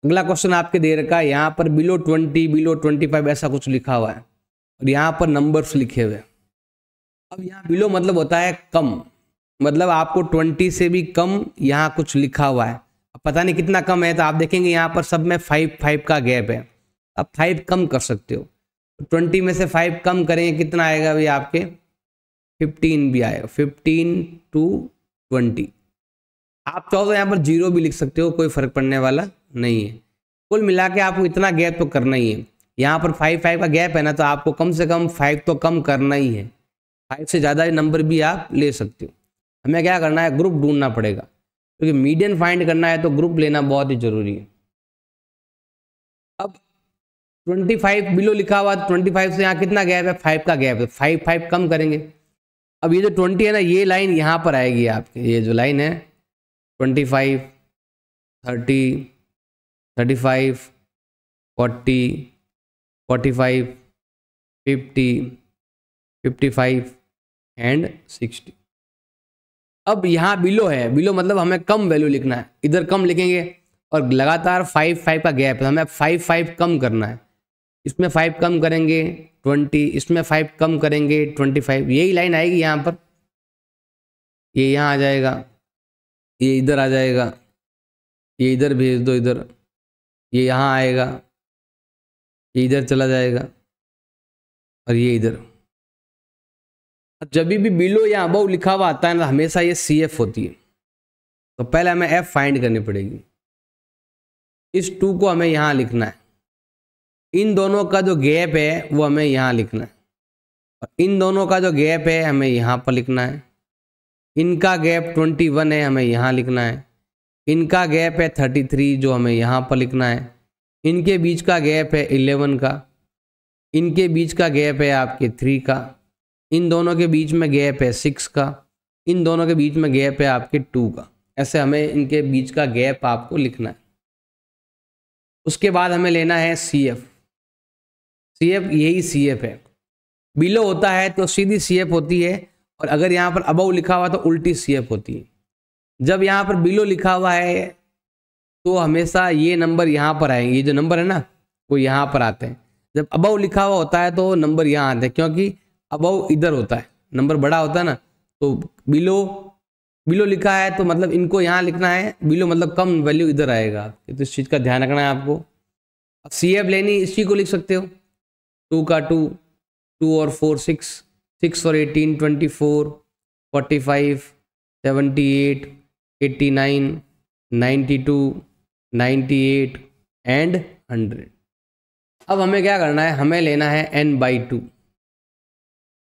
अगला क्वेश्चन आपके दे रखा है, यहाँ पर बिलो 20 बिलो 25 ऐसा कुछ लिखा हुआ है और यहाँ पर नंबर्स लिखे हुए। अब यहाँ बिलो मतलब होता है कम, मतलब आपको 20 से भी कम यहाँ कुछ लिखा हुआ है। अब पता नहीं कितना कम है, तो आप देखेंगे यहाँ पर सब में 5 का गैप है। अब 5 कम कर सकते हो, 20 में से 5 कम करेंगे कितना आएगा भाई आपके 15 भी आएगा, 15 to 20। आप चाहो तो यहाँ पर 0 भी लिख सकते हो, कोई फर्क पड़ने वाला नहीं है। कुल मिला के आपको इतना गैप तो करना ही है। यहाँ पर 5 का गैप है ना, तो आपको कम से कम 5 तो कम करना ही है। 5 से ज़्यादा नंबर भी आप ले सकते हो। हमें क्या करना है, ग्रुप ढूंढना पड़ेगा, क्योंकि मीडियन फाइंड करना है तो ग्रुप लेना बहुत ही जरूरी है। अब 25 बिलो लिखा हुआ, 25 से यहाँ कितना गैप है, 5 का गैप है, 5 कम करेंगे। अब ये जो 20 है ना, ये लाइन यहाँ पर आएगी आपके, ये जो लाइन है 25, 30, 35, 40, 45, 50, 55 एंड 60। अब यहाँ बिलो है, बिलो मतलब हमें कम वैल्यू लिखना है, इधर कम लिखेंगे और लगातार 5 का गैप है, हमें 5 कम करना है। इसमें 5 कम करेंगे 20, इसमें 5 कम करेंगे 25, यही लाइन आएगी यहाँ पर। ये यहाँ आ जाएगा, ये इधर आ जाएगा, ये इधर भेज दो इधर, ये यहाँ आएगा, ये इधर चला जाएगा और ये इधर। जब भी बिलो या अबव लिखा हुआ आता है ना, हमेशा ये CF होती है। तो पहले हमें F फाइंड करनी पड़ेगी। इस 2 को हमें यहाँ लिखना है, इन दोनों का जो गैप है वो हमें यहाँ लिखना है, और इन दोनों का जो गैप है हमें यहाँ पर लिखना है। इनका गैप 21 है, हमें यहाँ लिखना है। इनका गैप है 33 जो हमें यहाँ पर लिखना है। इनके बीच का गैप है 11 का। इनके बीच का गैप है आपके 3 का। इन दोनों के बीच में गैप है 6 का। इन दोनों के बीच में गैप है आपके 2 का। ऐसे हमें इनके बीच का गैप आपको लिखना है। उसके बाद हमें लेना है CF। CF यही CF है। बिलो होता है तो सीधी CF होती है, और अगर यहाँ पर अबव लिखा हुआ तो उल्टी CF होती है। जब यहाँ पर बिलो लिखा हुआ है तो हमेशा ये नंबर यहाँ पर आएंगे, ये जो नंबर है ना वो यहाँ पर आते हैं। जब अबव लिखा हुआ होता है तो नंबर यहाँ आते हैं, क्योंकि अबव इधर होता है, नंबर बड़ा होता है ना। तो बिलो लिखा है तो मतलब इनको यहाँ लिखना है, बिलो मतलब कम वैल्यू इधर आएगा। तो इस चीज़ का ध्यान रखना है आपको। अब CF लेनी, इस चीज़ को लिख सकते हो, 2 का 2 और 4 6 और 18 24 45 78 89 92 98 एंड 100। अब हमें क्या करना है, हमें लेना है n/2।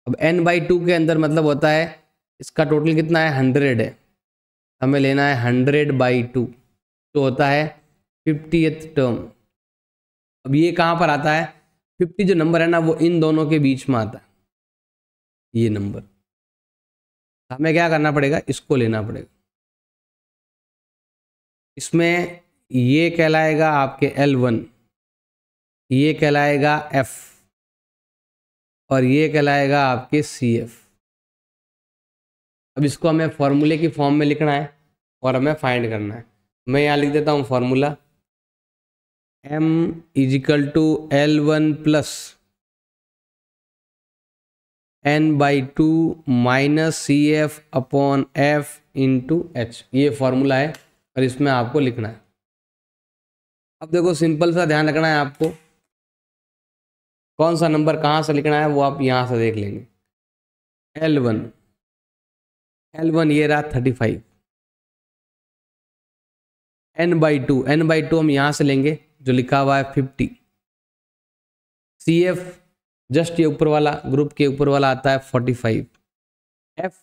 अब n/2 के अंदर मतलब होता है, इसका टोटल कितना है 100 है, हमें लेना है 100/2 तो होता है 50th टर्म। अब ये कहाँ पर आता है, 50 जो नंबर है ना वो इन दोनों के बीच में आता है, ये नंबर। हमें क्या करना पड़ेगा, इसको लेना पड़ेगा। इसमें ये कहलाएगा आपके L1, ये कहलाएगा F और ये कहलाएगा आपके CF। अब इसको हमें फॉर्मूले की फॉर्म में लिखना है और हमें फाइंड करना है। मैं यहाँ लिख देता हूँ formula, M = L1 + n/2 - CF/F × H, ये फॉर्मूला है और इसमें आपको लिखना है। अब देखो सिंपल सा ध्यान रखना है आपको, कौन सा नंबर कहाँ से लिखना है वो आप यहाँ से देख लेंगे। L1 ये रहा 35, n/2 हम यहाँ से लेंगे जो लिखा हुआ है 50। CF जस्ट ये ऊपर वाला, ग्रुप के ऊपर वाला आता है 45। F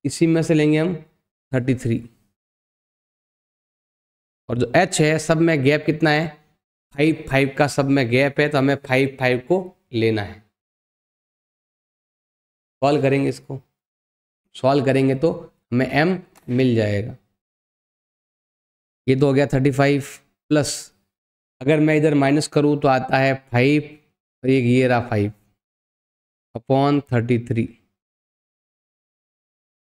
इसी में से लेंगे हम 33, और जो H है सब में गैप कितना है 5 का सब में गैप है, तो हमें 5 को लेना है। सॉल्व करेंगे, इसको सॉल्व करेंगे तो हमें M मिल जाएगा। ये तो हो गया 35 प्लस, अगर मैं इधर माइनस करूँ तो आता है 5 और ये रहा 5/33।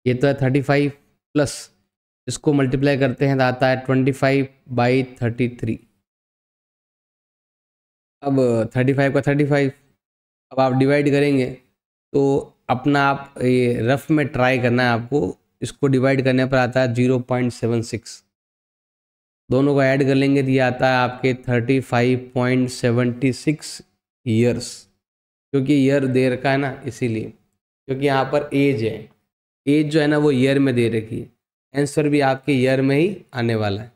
ये तो है 35 प्लस, इसको मल्टीप्लाई करते हैं तो आता है 25/33। अब 35 का 35, अब आप डिवाइड करेंगे तो अपना आप ये रफ में ट्राई करना है आपको, इसको डिवाइड करने पर आता है 0.76, दोनों को ऐड कर लेंगे तो ये आता है आपके 35.76 ईयर्स, क्योंकि ईयर दे रखा है ना इसीलिए, क्योंकि यहाँ पर एज है, एज जो है ना वो ईयर में दे रखी है, आंसर भी आपके ईयर में ही आने वाला है।